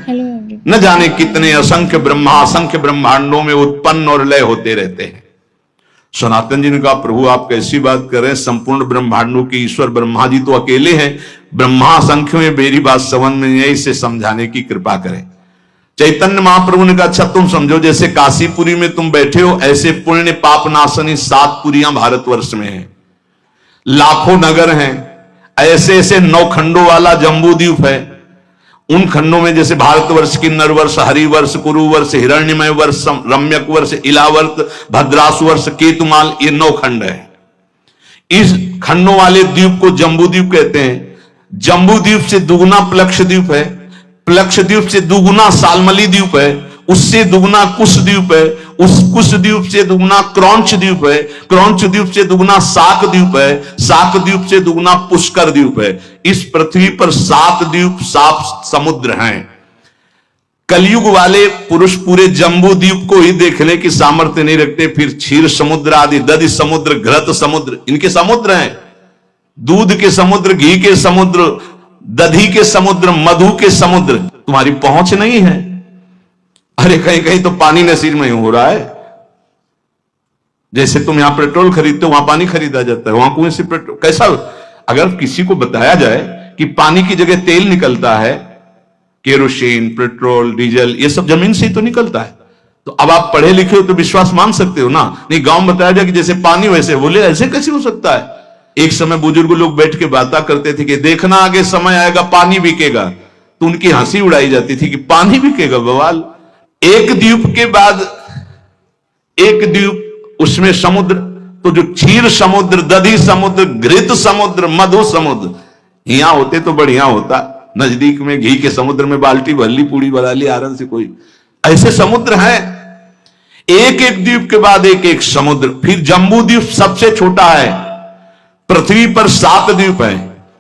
न जाने कितने असंख्य ब्रह्मा असंख्य ब्रह्मांडों में उत्पन्न और लय होते रहते हैं। सनातन जी ने कहा, प्रभु आप कैसी बात कर रहे हैं, संपूर्ण ब्रह्मांडों के ईश्वर ब्रह्मा जी तो अकेले हैं, ब्रह्मा असंख्य में, मेरी बात समझ में नहीं है, इसे समझाने की कृपा करें। चैतन्य महाप्रभु ने कहा, अच्छा तुम समझो, जैसे काशीपुरी में तुम बैठे हो, ऐसे पुण्य पाप नाशनी 7 पुरियां भारतवर्ष में हैं, लाखों नगर हैं, ऐसे ऐसे 9 खंडों वाला जम्बू द्वीप है। उन खंडों में जैसे भारतवर्ष, किन्नर वर्ष, हरिवर्ष, कुरुवर्ष, हिरण्यमय वर्ष, रम्यक वर्ष, इलावर्त, भद्रासु वर्ष, केतुमाल, ये 9 खंड है। इस खंडों वाले द्वीप को जम्बू द्वीप कहते हैं। जम्बू द्वीप से दुगुना प्लक्ष द्वीप है, प्लक्ष द्वीप से दुगुना सालमली द्वीप है, उससे दुगुना कुश द्वीप है, उस कुश द्वीप से दुगुना क्रौंच द्वीप है, क्रौंच द्वीप से दुगुना साक द्वीप है, साक द्वीप से दुगुना पुष्कर द्वीप है। इस पृथ्वी पर 7 द्वीप, 7 समुद्र हैं। कलयुग वाले पुरुष पूरे जम्बू द्वीप को ही देखने की सामर्थ्य नहीं रखते, फिर क्षीर समुद्र आदि, दधि समुद्र, घृत समुद्र, इनके समुद्र हैं। दूध के समुद्र, घी के समुद्र, दधी के समुद्र, मधु के समुद्र, तुम्हारी पहुंच नहीं है। अरे कहीं कहीं तो पानी नसीब में हो रहा है। जैसे तुम यहां पेट्रोल खरीदते हो, वहां पानी खरीदा जाता है, वहां कुएं से पेट्रोल। कैसा, अगर किसी को बताया जाए कि पानी की जगह तेल निकलता है, केरोसिन, पेट्रोल, डीजल, ये सब जमीन से ही तो निकलता है, तो अब आप पढ़े लिखे हो तो विश्वास मान सकते हो ना। नहीं, गांव में बताया जाए कि जैसे पानी वैसे, बोले ऐसे कैसे हो सकता है। एक समय बुजुर्ग लोग बैठ के बातें करते थे कि देखना आगे समय आएगा पानी बिकेगा, तो उनकी हंसी उड़ाई जाती थी कि पानी बिकेगा, बवाल। एक द्वीप के बाद एक द्वीप, उसमें समुद्र, तो जो क्षीर समुद्र, दधी समुद्र, घृत समुद्र, मधु समुद्र, यहां होते तो बढ़िया होता। नजदीक में घी के समुद्र में बाल्टी भर ली, पूड़ी बना ली आराम से, कोई ऐसे समुद्र हैं। एक एक द्वीप के बाद एक एक समुद्र। फिर जम्बू द्वीप सबसे छोटा है, पृथ्वी पर 7 द्वीप है,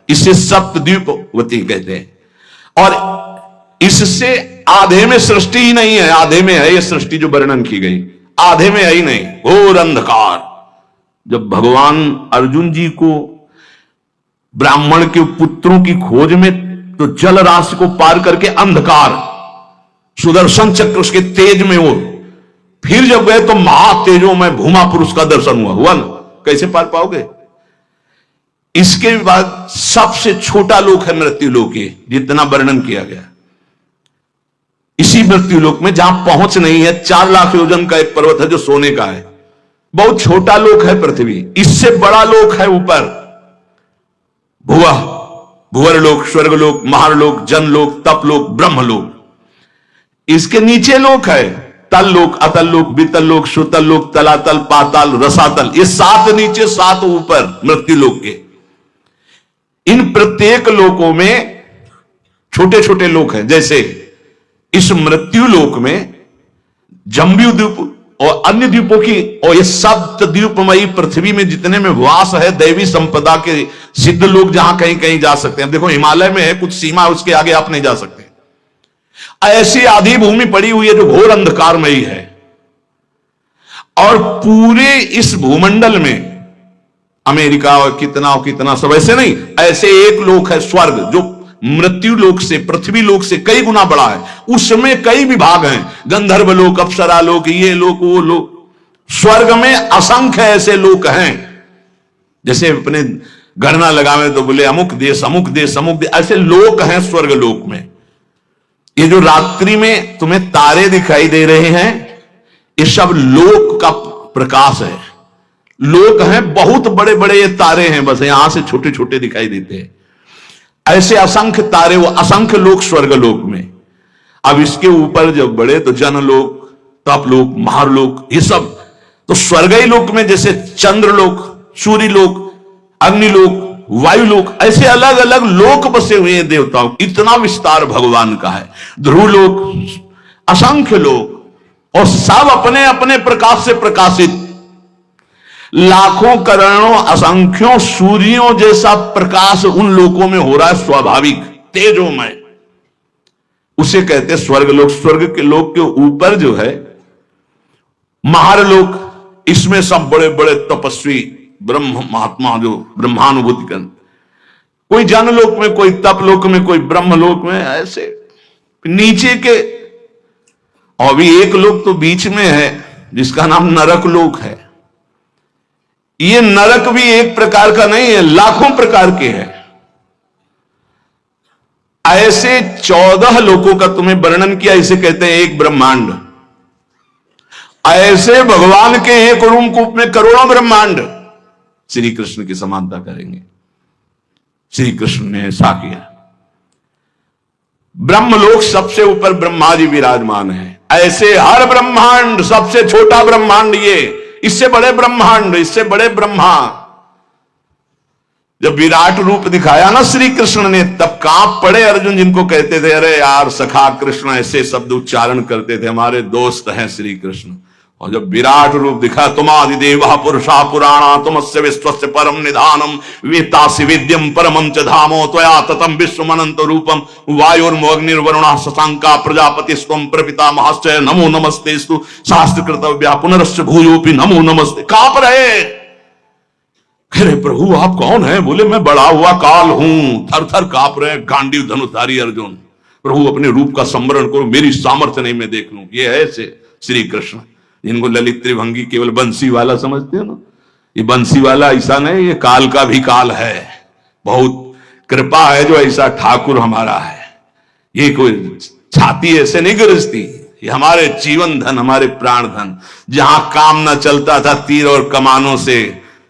इसे सप्तद्वीपवती कहते हैं। और इससे आधे में सृष्टि ही नहीं है, आधे में है ये सृष्टि जो वर्णन की गई, आधे में है ही नहीं, घोर अंधकार। जब भगवान अर्जुन जी को ब्राह्मण के पुत्रों की खोज में, तो जल राशि को पार करके अंधकार, सुदर्शन चक्र उसके तेज में हो, फिर जब गए तो महातेजों में भूमा पुरुष का दर्शन हुआ ना, कैसे पार पाओगे। इसके बाद सबसे छोटा लोक है मृत्यु लोक, जितना वर्णन किया गया। इसी मृत्यु लोक में जहां पहुंच नहीं है, 4 लाख योजन का एक पर्वत है जो सोने का है, बहुत छोटा लोक है पृथ्वी। इससे बड़ा लोक है ऊपर, भुवा, भुवरलोक, स्वर्गलोक, महारलोक, जनलोक, तपलोक, ब्रह्मलोक। इसके नीचे लोक है तल लोक, अतल लोक, बीतल लोक, सुतल लोक, तलातल, पाताल, रसातल। ये 7 नीचे 7 ऊपर मृत्यु लोक के। इन प्रत्येक लोकों में छोटे छोटे लोक हैं। जैसे इस मृत्यु लोक में जम्बू द्वीप और अन्य द्वीपों की, और ये सप्त द्वीपमयी पृथ्वी में जितने में वास है दैवी संपदा के सिद्ध लोग, जहां कहीं कहीं जा सकते हैं। देखो हिमालय में है कुछ सीमा, उसके आगे आप नहीं जा सकते। ऐसी आधी भूमि पड़ी हुई है जो घोर अंधकारमयी है। और पूरे इस भूमंडल में अमेरिका और कितना सब ऐसे नहीं, ऐसे एक लोक है स्वर्ग, जो मृत्यु लोक से, पृथ्वी लोक से कई गुना बड़ा है। उसमें कई विभाग हैं, गंधर्व लोक, अप्सरा लोक, ये लोक, वो लोक। स्वर्ग में असंख्य ऐसे लोक हैं। जैसे अपने गणना लगावे तो बोले अमुक देश, अमुक देश, अमुक देश, ऐसे लोक हैं स्वर्ग लोक में। ये जो रात्रि में तुम्हें तारे दिखाई दे रहे हैं, ये सब लोक का प्रकाश है। लोक हैं, बहुत बड़े बड़े ये तारे हैं, बस यहां से छोटे छोटे दिखाई देते हैं। ऐसे असंख्य तारे, वो असंख्य लोक स्वर्ग लोक में। अब इसके ऊपर जब बढ़े तो जनलोक, तपलोक, महारलोक, ये सब तो स्वर्गीय लोक में जैसे चंद्रलोक, सूर्यलोक, अग्निलोक, वायुलोक, ऐसे अलग अलग लोक बसे हुए हैं देवताओं। इतना विस्तार भगवान का है। ध्रुवलोक, असंख्य लोक, और सब अपने अपने प्रकाश से प्रकाशित। लाखों करोड़ों असंख्यों सूर्यों जैसा प्रकाश उन लोकों में हो रहा है, स्वाभाविक तेजोमय। उसे कहते हैं स्वर्गलोक। स्वर्ग के लोक के ऊपर जो है महारलोक, इसमें सब बड़े बड़े तपस्वी ब्रह्म महात्मा जो ब्रह्मानुभूति कर, कोई जनलोक में, कोई तपलोक में, कोई ब्रह्मलोक में, ऐसे नीचे के, और भी एक लोक तो बीच में है जिसका नाम नरक लोक है। ये नरक भी एक प्रकार का नहीं है, लाखों प्रकार के हैं। ऐसे 14 लोकों का तुम्हें वर्णन किया, इसे कहते हैं एक ब्रह्मांड। ऐसे भगवान के एक रूप में करोड़ों ब्रह्मांड श्री कृष्ण की समानता करेंगे। श्री कृष्ण ने ऐसा किया। ब्रह्मलोक सबसे ऊपर ब्रह्मा जी विराजमान है। ऐसे हर ब्रह्मांड, सबसे छोटा ब्रह्मांड ये, इससे बड़े ब्रह्मांड, इससे बड़े ब्रह्मा। जब विराट रूप दिखाया ना श्री कृष्ण ने, तब कांप पड़े अर्जुन, जिनको कहते थे अरे यार सखा कृष्ण, ऐसे शब्द उच्चारण करते थे, हमारे दोस्त हैं श्री कृष्ण। और जब विराट रूप दिखा, तुमादिदेवा पुरुषा पुराणा तुमस्य विश्वस्य परम निधानम वेत्तासि वेद्यम परमं च धामो त्वया ततं विश्वमनंत रूपम वायुर्मोऽग्निर्वरुणः शशांका प्रजापतिस्त्वं प्रपितामहश्च नमो नमस्तेस्तु शास्त्रकृतव्या पुनरश्च भूयोऽपि नमो नमस्ते। कांप रहे। अरे प्रभु आप कौन है? बोले मैं बड़ा हुआ काल हूं। थर थर कांप रहे, गांडीव धनुधारी अर्जुन। प्रभु अपने रूप का स्मरण करो, मेरी सामर्थ्य नहीं मैं देख लूं। ये है श्री कृष्ण, जिनको ललित त्रिभंगी केवल बंसी वाला समझते हो ना। ये बंसी वाला ऐसा नहीं, ये काल का भी काल है। बहुत कृपा है जो ऐसा ठाकुर हमारा है। ये कोई छाती ऐसे नहीं गरजती, ये हमारे जीवन धन, हमारे प्राण धन। जहां काम न चलता था तीर और कमानों से,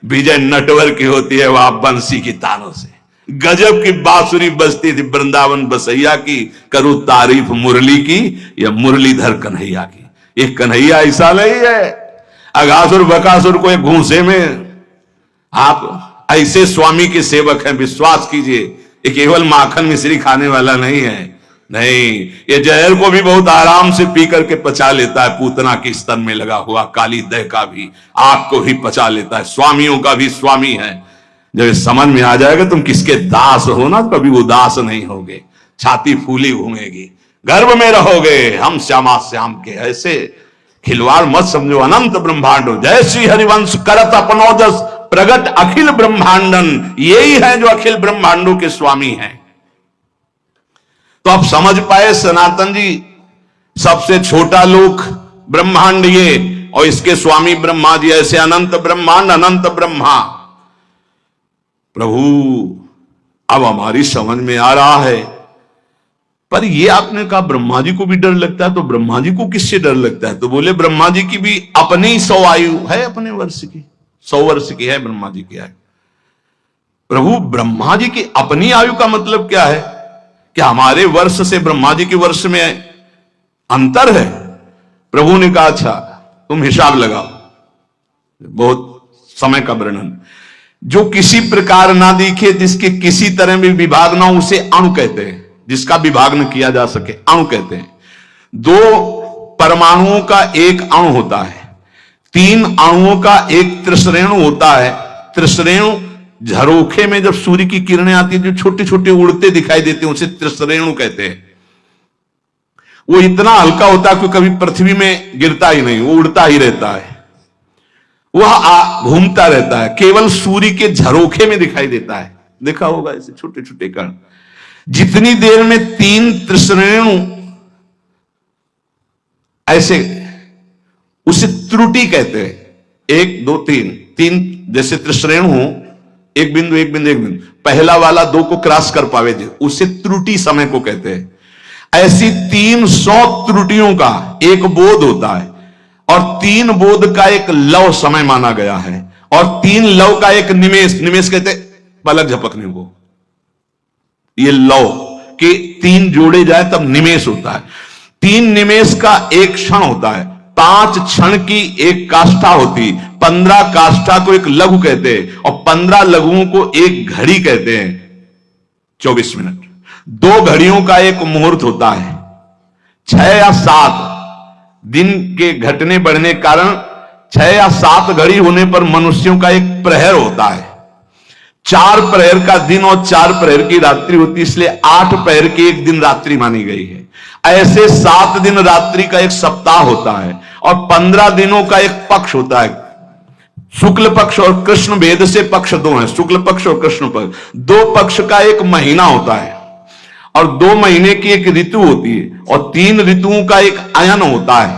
विजय नटवर की होती है वहां बंसी की तानों से। गजब की बांसुरी बजती थी वृंदावन बसैया की, करूं तारीफ मुरली की या मुरलीधर कन्हैया की। ये कन्हैया ऐसा नहीं है अगासुर बकासुर को एक घूंसे में। आप ऐसे स्वामी के सेवक हैं, विश्वास कीजिए। ये केवल माखन मिश्री खाने वाला नहीं है, नहीं, ये जहर को भी बहुत आराम से पी करके पचा लेता है। पूतना के स्तन में लगा हुआ काली दह का भी, आग को भी पचा लेता है। स्वामियों का भी स्वामी है। जब ये समझ में आ जाएगा तुम किसके दास हो ना, तो कभी उदास नहीं होगे, छाती फूली घूमेगी, गर्भ में रहोगे। हम श्यामा श्याम के ऐसे खिलवाड़ मत समझो। अनंत ब्रह्मांडो जय श्री हरिवंश करत अपनोजस प्रगट अखिल ब्रह्मांडन। यही है जो अखिल ब्रह्मांडों के स्वामी हैं। तो आप समझ पाए सनातन जी, सबसे छोटा लोक ब्रह्मांड ये, और इसके स्वामी ब्रह्मा जी। ऐसे अनंत ब्रह्मांड, अनंत ब्रह्मा। प्रभु अब हमारी समझ में आ रहा है। पर ये आपने कहा ब्रह्मा जी को भी डर लगता है, तो ब्रह्मा जी को किससे डर लगता है? तो बोले ब्रह्मा जी की भी अपनी 100 आयु है, अपने वर्ष की 100 वर्ष की है ब्रह्मा जी की आयु। प्रभु ब्रह्मा जी की अपनी आयु का मतलब क्या है? क्या हमारे वर्ष से ब्रह्मा जी के वर्ष में अंतर है? प्रभु ने कहा अच्छा तुम हिसाब लगाओ। बहुत समय का वर्णन। जो किसी प्रकार ना दिखे, जिसके किसी तरह में विभाग ना हो, उसे अणु कहते हैं। जिसका विभाग न किया जा सके अणु कहते हैं। 2 परमाणुओं का एक अणु होता है, 3 अणुओं का एक त्रिश्रेणु होता है। त्रिश्रेणु झरोखे में जब सूर्य की किरणें आती है, जो छोटे छोटे उड़ते दिखाई देते हैं, उसे त्रिश्रेणु कहते हैं। वो इतना हल्का होता है कि कभी पृथ्वी में गिरता ही नहीं, वो उड़ता ही रहता है, वह घूमता रहता है, केवल सूर्य के झरोखे में दिखाई देता है। देखा होगा ऐसे छोटे छोटे कण। जितनी देर में 3 त्रिश्रेणु ऐसे, उसे त्रुटि कहते हैं। 1 2 3 जैसे त्रिश्रेणु हो, एक बिंदु एक बिंदु एक बिंदु, पहला वाला 2 को क्रॉस कर पावे थे, उसे त्रुटि समय को कहते हैं। ऐसी 300 त्रुटियों का एक बोध होता है, और 3 बोध का एक लव समय माना गया है, और 3 लव का एक निमेष, निमेष कहते पलक झपकने को। ये लव के 3 जोड़े जाए तब निमेष होता है। 3 निमेष का एक क्षण होता है, 5 क्षण की एक काष्ठा होती, 15 काष्ठा को एक लघु कहते हैं, और 15 लघुओं को एक घड़ी कहते हैं, 24 मिनट। 2 घड़ियों का एक मुहूर्त होता है, 6 या 7 दिन के घटने बढ़ने के कारण 6 या 7 घड़ी होने पर मनुष्यों का एक प्रहर होता है। 4 प्रहर का दिन और 4 प्रहर की रात्रि होती है, इसलिए 8 प्रहर की एक दिन रात्रि मानी गई है। ऐसे 7 दिन रात्रि का एक सप्ताह होता है, और 15 दिनों का एक पक्ष होता है। शुक्ल पक्ष और कृष्ण भेद से पक्ष 2 हैं, शुक्ल पक्ष और कृष्ण पक्ष। 2 पक्ष का एक महीना होता है, और 2 महीने की एक ऋतु होती है और 3 ऋतुओं का एक अयन होता है।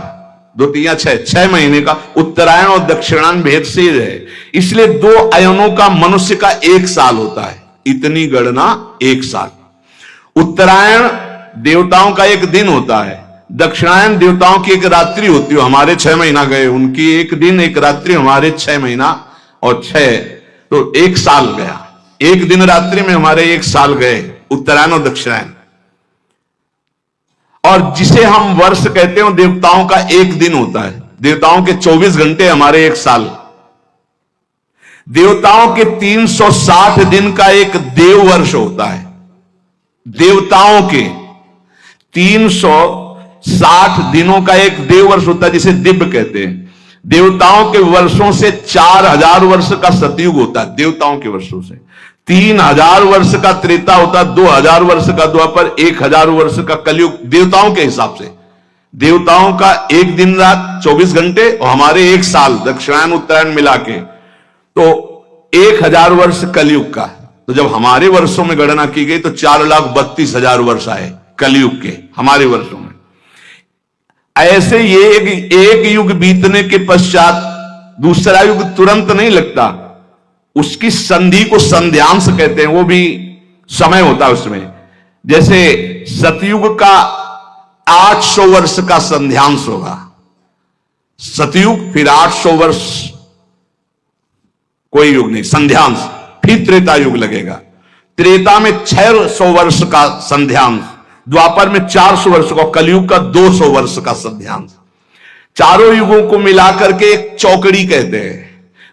2 3 6 महीने का उत्तरायण और दक्षिणायन भेद से है, इसलिए 2 अयनों का मनुष्य का 1 साल होता है। इतनी गणना 1 साल। उत्तरायण देवताओं का 1 दिन होता है, दक्षिणायन देवताओं की 1 रात्रि होती है। हमारे 6 महीना गए, उनकी 1 दिन 1 रात्रि, हमारे 6 महीना और 6, तो 1 साल गया। 1 दिन रात्रि में हमारे 1 साल गए, उत्तरायण और दक्षिणायन। और जिसे हम वर्ष कहते हैं देवताओं का 1 दिन होता है। देवताओं के 24 घंटे, हमारे 1 साल। देवताओं के 360 दिन का एक देव वर्ष होता है। देवताओं के 360 दिनों का एक देव वर्ष होता है, जिसे दिव्य कहते हैं। देवताओं के वर्षों से 4000 वर्ष का सतयुग होता है। देवताओं के वर्षों से 3000 वर्ष का त्रेता होता है, 2000 वर्ष का द्वापर, 1000 वर्ष का कलयुग। देवताओं के हिसाब से देवताओं का 1 दिन रात 24 घंटे और हमारे 1 साल, दक्षिणायन उत्तरायण मिला के, तो 1000 वर्ष कलयुग का। तो जब हमारे वर्षों में गणना की गई तो 4,32,000 वर्ष आए कलयुग के हमारे वर्षों में। ऐसे ये एक युग बीतने के पश्चात दूसरा युग तुरंत नहीं लगता, उसकी संधि को संध्यांश कहते हैं। वो भी समय होता है उसमें। जैसे सतयुग का 800 वर्ष का संध्यांश होगा, सतयुग, फिर 800 वर्ष कोई युग नहीं संध्यांश, फिर त्रेता युग लगेगा। त्रेता में 600 वर्ष का संध्यांश, द्वापर में 400 वर्ष का, कलयुग का 200 वर्ष का संध्यांश। चारों युगों को मिलाकर के एक चौकड़ी कहते हैं।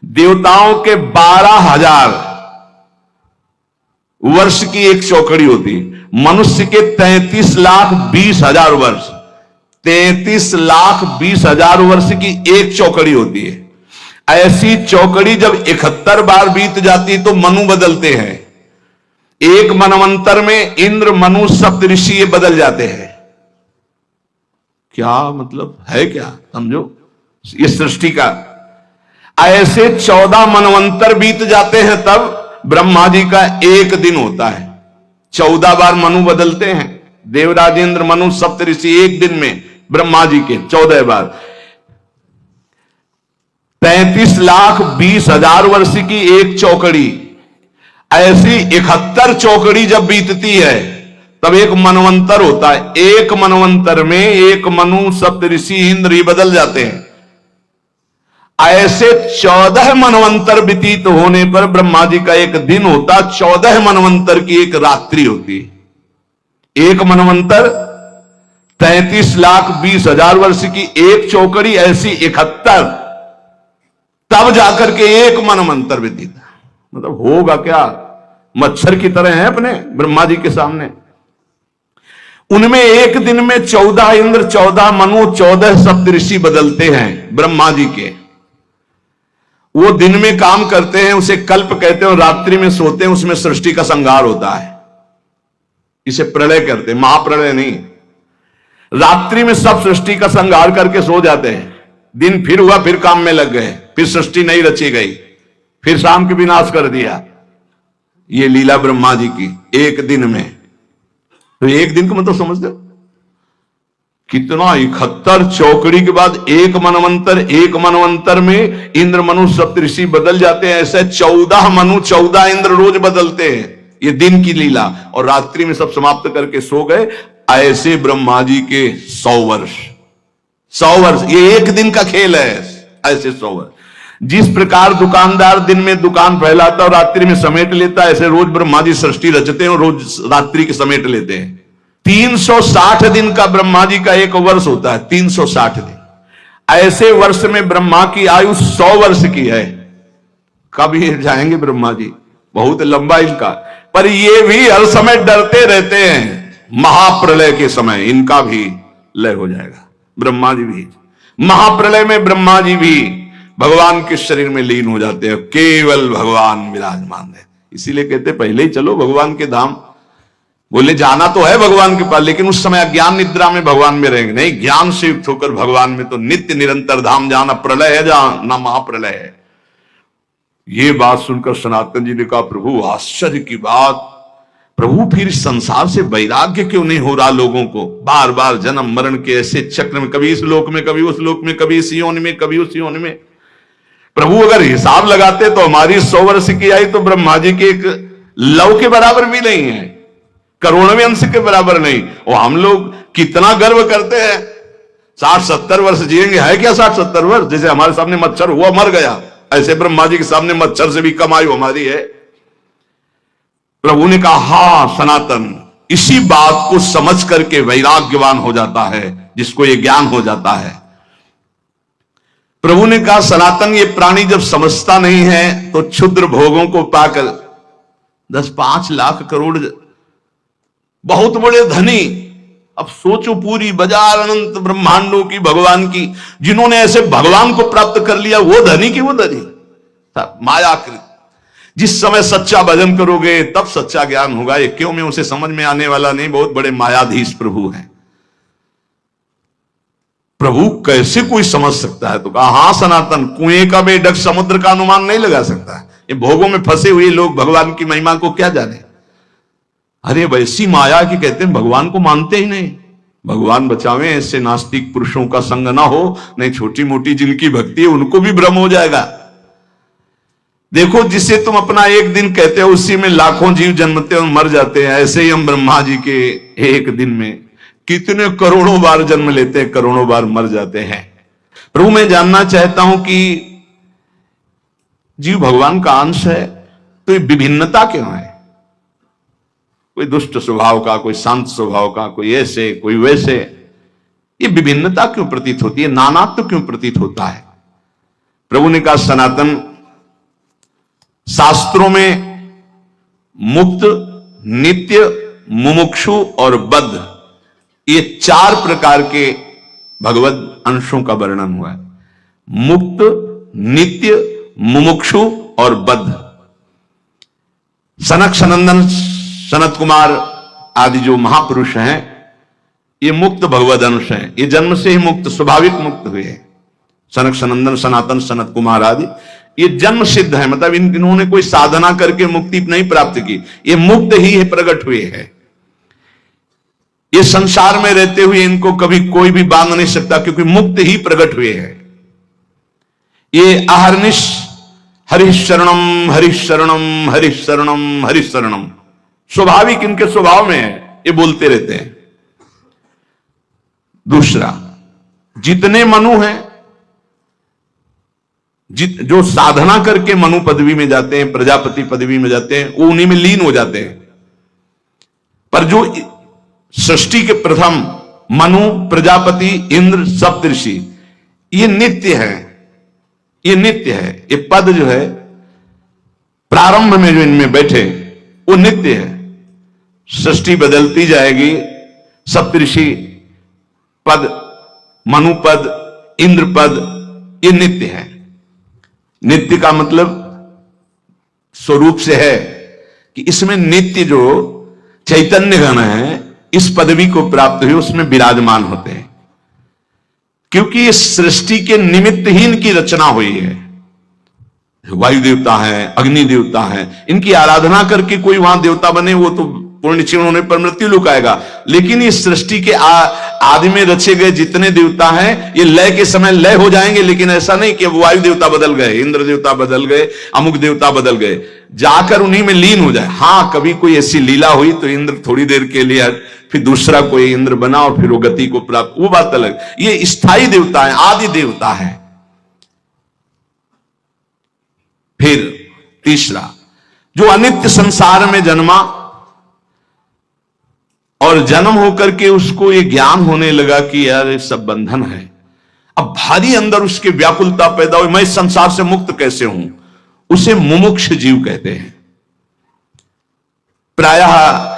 देवताओं के 12,000 वर्ष की एक चौकड़ी होती, मनुष्य के 33,20,000 वर्ष, 33,20,000 वर्ष की एक चौकड़ी होती है। ऐसी चौकड़ी जब 71 बार बीत जाती तो मनु बदलते हैं। एक मनवंतर में इंद्र, मनु, सप्तऋषि ये बदल जाते हैं। क्या मतलब है, क्या समझो ये सृष्टि का। ऐसे 14 मनवंतर बीत जाते हैं तब ब्रह्मा जी का 1 दिन होता है। 14 बार मनु बदलते हैं, देवराजेंद्र, मनु, सप्तऋषि, 1 दिन में ब्रह्मा जी के 14 बार। 33,20,000 वर्ष की एक चौकड़ी। ऐसी 71 चौकड़ी जब बीतती है तब एक मनवंतर होता है। एक मनवंतर में एक मनु, सप्तऋषि, इंद्र ये बदल जाते हैं। ऐसे 14 मनवंतर व्यतीत होने पर ब्रह्मा जी का 1 दिन होता, 14 मनवंतर की एक रात्रि होती। एक मनवंतर 33,20,000 वर्ष की एक चौकड़ी, ऐसी 71, तब जाकर के एक मनवंतर व्यतीत। मतलब होगा क्या, मच्छर की तरह है अपने ब्रह्मा जी के सामने। उनमें एक दिन में 14 इंद्र, 14 मनु, 14 सप्तऋषि बदलते हैं ब्रह्मा जी के। वो दिन में काम करते हैं, उसे कल्प कहते हैं, और रात्रि में सोते हैं, उसमें सृष्टि का संहार होता है। इसे प्रलय करते हैं, महाप्रलय नहीं। रात्रि में सब सृष्टि का संहार करके सो जाते हैं। दिन फिर हुआ, फिर काम में लग गए, फिर सृष्टि नहीं रची गई, फिर शाम के विनाश कर दिया। ये लीला ब्रह्मा जी की 1 दिन में। तो 1 दिन का मतलब समझ दो कितना, 71 चौकड़ी के बाद एक मनवंतर में इंद्र, मनु, सप्तऋषि बदल जाते हैं। ऐसे 14 मनु, 14 इंद्र रोज बदलते हैं। ये दिन की लीला, और रात्रि में सब समाप्त करके सो गए। ऐसे ब्रह्मा जी के 100 वर्ष, ये 1 दिन का खेल है। ऐसे 100 वर्ष। जिस प्रकार दुकानदार दिन में दुकान फैलाता और रात्रि में समेट लेता, ऐसे रोज ब्रह्मा जी सृष्टि रचते हैं और रोज रात्रि के समेट लेते हैं। 360 दिन का ब्रह्मा जी का 1 वर्ष होता है, 360 दिन। ऐसे वर्ष में ब्रह्मा की आयु 100 वर्ष की है। कब ये जाएंगे ब्रह्मा जी, बहुत लंबा इनका। पर ये भी हर समय डरते रहते हैं, महाप्रलय के समय इनका भी लय हो जाएगा। ब्रह्मा जी भी महाप्रलय में, ब्रह्मा जी भी भगवान के शरीर में लीन हो जाते हैं, केवल भगवान विराजमान है। इसीलिए कहते पहले ही चलो भगवान के धाम। बोले जाना तो है भगवान के पास, लेकिन उस समय अज्ञान निद्रा में भगवान में रहेंगे। नहीं, ज्ञान से युक्त होकर भगवान में तो नित्य निरंतर धाम जाना। प्रलय है जहां, ना महाप्रलय है। ये बात सुनकर सनातन जी ने कहा, प्रभु आश्चर्य की बात, प्रभु फिर इस संसार से वैराग्य क्यों नहीं हो रहा लोगों को? बार बार जन्म मरण के ऐसे चक्र में, कभी इस लोक में, कभी उस लोक में, कभी इस योनि में, कभी उस योनि में। प्रभु अगर हिसाब लगाते तो हमारी 100 वर्ष की आई तो ब्रह्मा जी के एक लव के बराबर भी नहीं है, करोड़वें अंश के बराबर नहीं। और हम लोग कितना गर्व करते हैं 60-70 वर्ष जिएंगे। है क्या 60-70 वर्ष? जैसे हमारे सामने मच्छर हुआ मर गया, ऐसे ब्रह्मा जी के सामने मच्छर से भी कम आयु हमारी है। प्रभु ने कहा हां सनातन, इसी बात को समझ करके वैराग्यवान हो जाता है जिसको ये ज्ञान हो जाता है। प्रभु ने कहा सनातन, ये प्राणी जब समझता नहीं है तो क्षुद्र भोगों को पाकर 10-5 लाख करोड़ बहुत बड़े धनी, अब सोचो पूरी बाजार अनंत ब्रह्मांडों की भगवान की, जिन्होंने ऐसे भगवान को प्राप्त कर लिया, वो धनी की वो धनी मायाकृत। जिस समय सच्चा भजन करोगे तब सच्चा ज्ञान होगा। ये क्यों में उसे समझ में आने वाला नहीं, बहुत बड़े मायाधीश प्रभु हैं। प्रभु कैसे कोई समझ सकता है? तो कहा हां सनातन, कुएं का बेडक समुद्र का अनुमान नहीं लगा सकता। ये भोगों में फंसे हुए लोग भगवान की महिमा को क्या जाने? अरे वैसी माया की कहते हैं भगवान को मानते ही नहीं। भगवान बचावे ऐसे नास्तिक पुरुषों का संग ना हो, नहीं छोटी मोटी जिनकी भक्ति है उनको भी भ्रम हो जाएगा। देखो जिसे तुम अपना एक दिन कहते हो उसी में लाखों जीव जन्मते और मर जाते हैं। ऐसे ही हम ब्रह्मा जी के एक दिन में कितने करोड़ों बार जन्म लेते हैं, करोड़ों बार मर जाते हैं। प्रभु मैं जानना चाहता हूं कि जीव भगवान का अंश है तो ये विभिन्नता क्यों है? कोई दुष्ट स्वभाव का, कोई शांत स्वभाव का, कोई ऐसे कोई वैसे, ये विभिन्नता क्यों प्रतीत होती है? नानात्व क्यों प्रतीत होता है? प्रभु ने कहा सनातन, शास्त्रों में मुक्त, नित्य, मुमुक्षु और बद्ध, ये 4 प्रकार के भगवत अंशों का वर्णन हुआ है। मुक्त, नित्य, मुमुक्षु और बद्ध। सनक सनंदन सनत कुमार आदि जो महापुरुष हैं ये मुक्त भगवद अंश हैं। ये जन्म से ही मुक्त, स्वाभाविक मुक्त हुए हैं। सनक सनंदन सनातन सनत कुमार आदि ये जन्म सिद्ध है, मतलब इन्होंने कोई साधना करके मुक्ति नहीं प्राप्त की, ये मुक्त ही है, प्रकट हुए हैं। ये संसार में रहते हुए इनको कभी कोई भी बांध नहीं सकता क्योंकि मुक्त ही प्रकट हुए हैं। ये अहर्निश हरिशरणम हरिशरणम हरिशरणम हरिशरणम स्वाभाविक इनके स्वभाव में है, ये बोलते रहते हैं। दूसरा, जितने मनु हैं, जो साधना करके मनु पदवी में जाते हैं, प्रजापति पदवी में जाते हैं, वो उन्हीं में लीन हो जाते हैं। पर जो सृष्टि के प्रथम मनु, प्रजापति, इंद्र, सप्तऋषि, ये नित्य है, ये नित्य है। ये पद जो है प्रारंभ में जो इनमें बैठे वो नित्य है। सृष्टि बदलती जाएगी, सप्तऋषि पद, मनु पद, इंद्र पद, ये नित्य है। नित्य का मतलब स्वरूप से है कि इसमें नित्य जो चैतन्य गण है इस पदवी को प्राप्त हुए उसमें विराजमान होते हैं, क्योंकि इस सृष्टि के निमित्त ही इनकी रचना हुई है। वायु देवता है, अग्नि देवता है, इनकी आराधना करके कोई वहां देवता बने वो तो पूर्ण क्षीण होने पर मृत्यु लुक आएगा। लेकिन इस सृष्टि के आदि में रचे गए जितने देवता हैं ये लय के समय लय हो जाएंगे, लेकिन ऐसा नहीं कि वायु देवता बदल गए, इंद्र देवता बदल गए, अमुक देवता बदल गए, जाकर उन्हीं में लीन हो जाए। हां कभी कोई ऐसी लीला हुई तो इंद्र थोड़ी देर के लिए फिर दूसरा कोई इंद्र बना और फिर वो गति को प्राप्त, वो बात अलग। ये स्थायी देवता है, आदि देवता है। फिर तीसरा, जो अनित्य संसार में जन्मा और जन्म होकर के उसको ये ज्ञान होने लगा कि यार ये सब बंधन है, अब भारी अंदर उसके व्याकुलता पैदा हुई, मैं इस संसार से मुक्त कैसे हूं, उसे मुमुक्ष जीव कहते हैं। प्रायः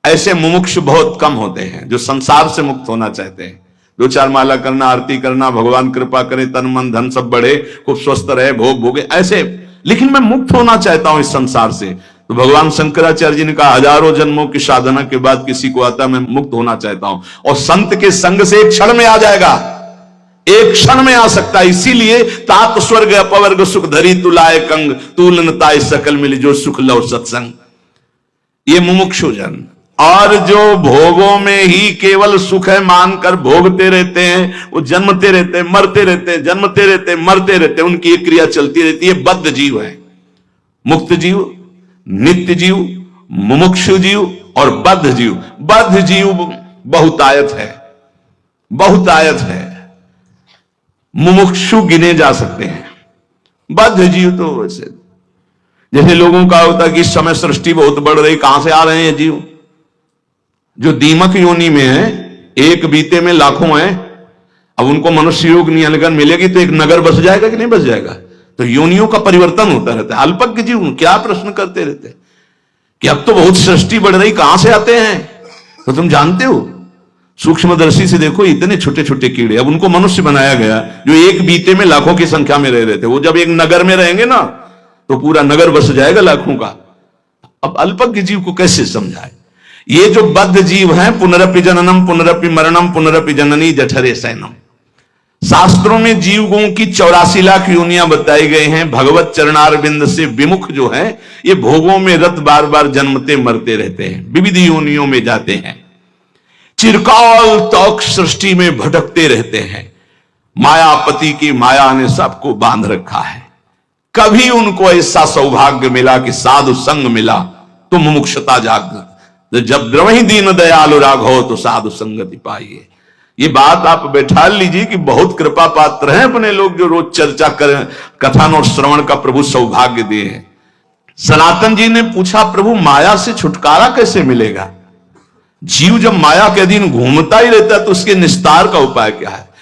ऐसे मुमुक्ष बहुत कम होते हैं जो संसार से मुक्त होना चाहते हैं। 2-4 माला करना, आरती करना, भगवान कृपा करे, तन मन धन सब बढ़े, खूब स्वस्थ रहे, भोग भोगे, ऐसे। लेकिन मैं मुक्त होना चाहता हूं इस संसार से। तो भगवान शंकराचार्य जी ने कहा हजारों जन्मों की साधना के बाद किसी को आता मैं मुक्त होना चाहता हूं, और संत के संग से एक क्षण में आ जाएगा, एक क्षण में आ सकता है। इसीलिए तात स्वर्ग अपवर्ग सुख धरी तुलाए कंग, तूलन ताय सकल मिली जो सुख लव सत्संग। ये मुमुक्षु जन। और जो भोगों में ही केवल सुख है मानकर भोगते रहते हैं, वो जन्मते रहते हैं, मरते रहते हैं, जन्मते रहते हैं, मरते रहते हैं, उनकी एक क्रिया चलती रहती है। बद्ध जीव है, मुक्त जीव, नित्य जीव, मुमुक्षु जीव और बद्ध जीव। बद्ध जीव बहुतायत है, बहुतायत है। मुमुक्षु गिने जा सकते हैं, बद्ध जीव तो वैसे जैसे लोगों का होता है कि इस समय सृष्टि बहुत बढ़ रही, कहां से आ रहे हैं ये जीव? जो दीमक योनि में है, एक बीते में लाखों हैं। अब उनको मनुष्य योग नियंत्रण मिलेगी तो एक नगर बस जाएगा कि नहीं बस जाएगा? तो योनियों का परिवर्तन होता रहता है। अल्पज्ञ जीव क्या प्रश्न करते रहते हैं कि अब तो बहुत सृष्टि बढ़ रही, कहां से आते हैं? तो तुम जानते हो, सूक्ष्मदर्शी से देखो, इतने छोटे छोटे कीड़े, अब उनको मनुष्य बनाया गया जो एक बीते में लाखों की संख्या में रह रहे थे। वो जब एक नगर में रहेंगे ना तो पूरा नगर बस जाएगा लाखों का। अब अल्पज्ञ जीव को कैसे समझाए? ये जो बद्ध जीव हैं, पुनरपि जननम पुनरपि मरणम पुनरपि जननी जठरे सैनम। शास्त्रों में जीवों की 84 लाख योनियां बताई गई हैं। भगवत चरणारविंद से विमुख जो है, ये भोगों में रत बार बार जन्मते मरते रहते हैं, विविध योनियों में जाते हैं, चिरकाल तक सृष्टि में भटकते रहते हैं। मायापति की माया ने सबको बांध रखा है। कभी उनको ऐसा सौभाग्य मिला कि साधु संग मिला तो मुमुक्षुता जागृत। जब द्रवहि दीन दयालु राघव तो साधु संगति पाइए। ये बात आप बैठा लीजिए कि बहुत कृपा पात्र हैं अपने लोग जो रोज चर्चा करें, कथन और श्रवण का प्रभु सौभाग्य दिए हैं। सनातन जी ने पूछा, प्रभु माया से छुटकारा कैसे मिलेगा? जीव जब माया के अधीन घूमता ही रहता है तो उसके निस्तार का उपाय क्या है?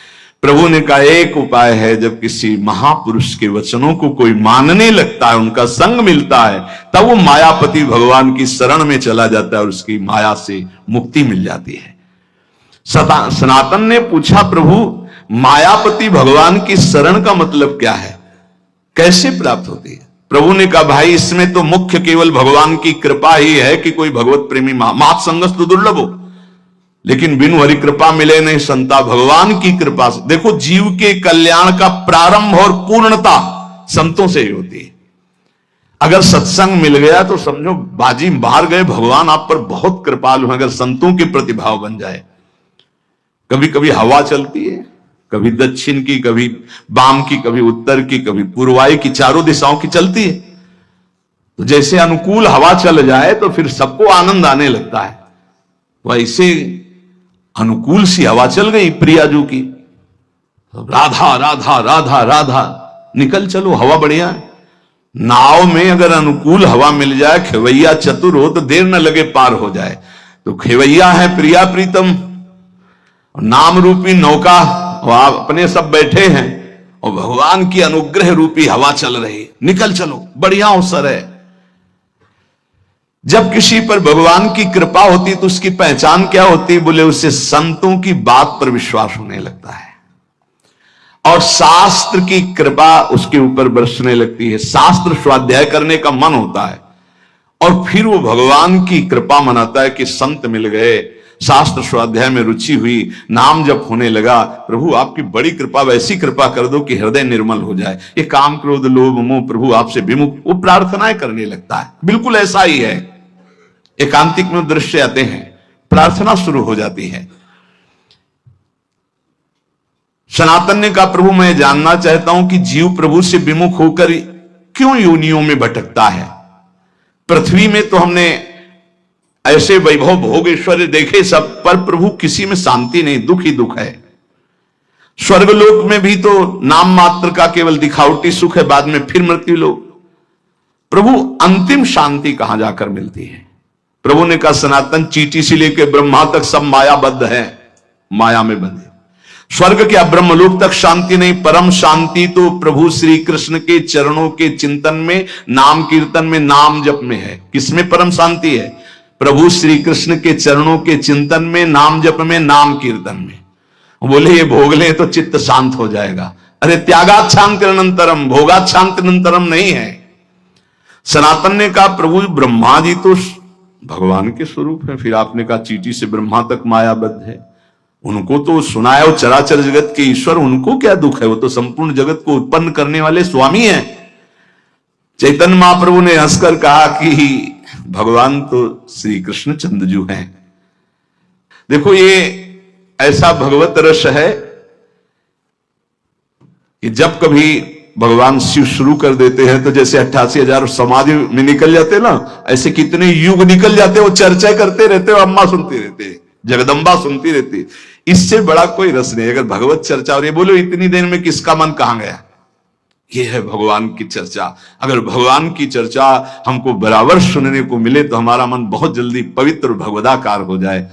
प्रभु ने कहा, एक उपाय है, जब किसी महापुरुष के वचनों को कोई मानने लगता है, उनका संग मिलता है, तब वो मायापति भगवान की शरण में चला जाता है और उसकी माया से मुक्ति मिल जाती है। सनातन ने पूछा, प्रभु मायापति भगवान की शरण का मतलब क्या है, कैसे प्राप्त होती है? प्रभु ने कहा, भाई इसमें तो मुख्य केवल भगवान की कृपा ही है कि कोई भगवत प्रेमी महासंगस तो दुर्लभ हो, लेकिन बिनु हरि कृपा मिले नहीं संता। भगवान की कृपा से देखो, जीव के कल्याण का प्रारंभ और पूर्णता संतों से ही होती है। अगर सत्संग मिल गया तो समझो बाजी बाहर गए, भगवान आप पर बहुत कृपालु हैं। अगर संतों के प्रतिभाव बन जाए, कभी कभी हवा चलती है, कभी दक्षिण की, कभी वाम की, कभी उत्तर की, कभी पूर्वाई की, चारों दिशाओं की चलती है। तो जैसे अनुकूल हवा चल जाए तो फिर सबको आनंद आने लगता है। वैसे अनुकूल सी हवा चल गई प्रियाजू की, राधा राधा राधा राधा, निकल चलो, हवा बढ़िया है। नाव में अगर अनुकूल हवा मिल जाए, खेवैया चतुर हो तो देर न लगे पार हो जाए। तो खेवैया है प्रिया प्रीतम, नाम रूपी नौका आप अपने सब बैठे हैं और भगवान की अनुग्रह रूपी हवा चल रही, निकल चलो, बढ़िया अवसर है। जब किसी पर भगवान की कृपा होती तो उसकी पहचान क्या होती? बोले, उसे संतों की बात पर विश्वास होने लगता है और शास्त्र की कृपा उसके ऊपर बरसने लगती है। शास्त्र स्वाध्याय करने का मन होता है और फिर वो भगवान की कृपा मनाता है कि संत मिल गए, शास्त्र स्वाध्याय में रुचि हुई, नाम जप होने लगा। प्रभु आपकी बड़ी कृपा, वैसी कृपा कर दो कि हृदय निर्मल हो जाए, ये काम क्रोध लोभ मोह प्रभु आपसे विमुख, वो प्रार्थनाएं करने लगता है। बिल्कुल ऐसा ही है, एकांतिक में दृश्य आते हैं, प्रार्थना शुरू हो जाती है। सनातन ने कहा, प्रभु मैं जानना चाहता हूं कि जीव प्रभु से विमुख होकर क्यों योनियों में भटकता है? पृथ्वी में तो हमने ऐसे वैभव भोग ऐश्वर्य देखे सब, पर प्रभु किसी में शांति नहीं, दुख ही दुख है। स्वर्गलोक में भी तो नाम मात्र का केवल दिखावटी सुख है, बाद में फिर मृत्यु लोक। प्रभु अंतिम शांति कहां जाकर मिलती है? प्रभु ने कहा, सनातन चींटी से लेकर ब्रह्मा तक सब मायाबद्ध है, माया में बंधे। स्वर्ग क्या ब्रह्मलोक तक शांति नहीं, परम शांति तो प्रभु श्री कृष्ण के चरणों के चिंतन में, नाम कीर्तन में, नाम जप में है। किसमें परम शांति है? प्रभु श्री कृष्ण के चरणों के चिंतन में, नाम जप में, नाम कीर्तन में। बोले ये भोग ले तो चित्त शांत हो जाएगा। अरे त्यागात शांतिरनंतरम, भोगात शांतिरनंतरम नहीं है। सनातन ने कहा, प्रभु ब्रह्मा जी तो भगवान के स्वरूप है, फिर आपने कहा चींटी से ब्रह्मा तक मायाबद्ध है, उनको तो सुना है, वो चराचर जगत के ईश्वर, उनको क्या दुख है? वो तो संपूर्ण जगत को उत्पन्न करने वाले स्वामी हैं। चैतन्य महाप्रभु ने हंसकर कहा कि भगवान तो श्री कृष्ण चंद्रजू हैं। देखो ये ऐसा भगवत रस है कि जब कभी भगवान शिव शुरू कर देते हैं तो जैसे 88,000 समाधि में निकल जाते ना, ऐसे कितने युग निकल जाते, वो चर्चा करते रहते, अम्मा सुनती रहती, जगदम्बा सुनती रहती। इससे बड़ा कोई रस नहीं अगर भगवत चर्चा। और ये बोलो इतनी देर में किसका मन कहां गया? ये है भगवान की चर्चा। अगर भगवान की चर्चा हमको बराबर सुनने को मिले तो हमारा मन बहुत जल्दी पवित्र भगवदाकार हो जाए।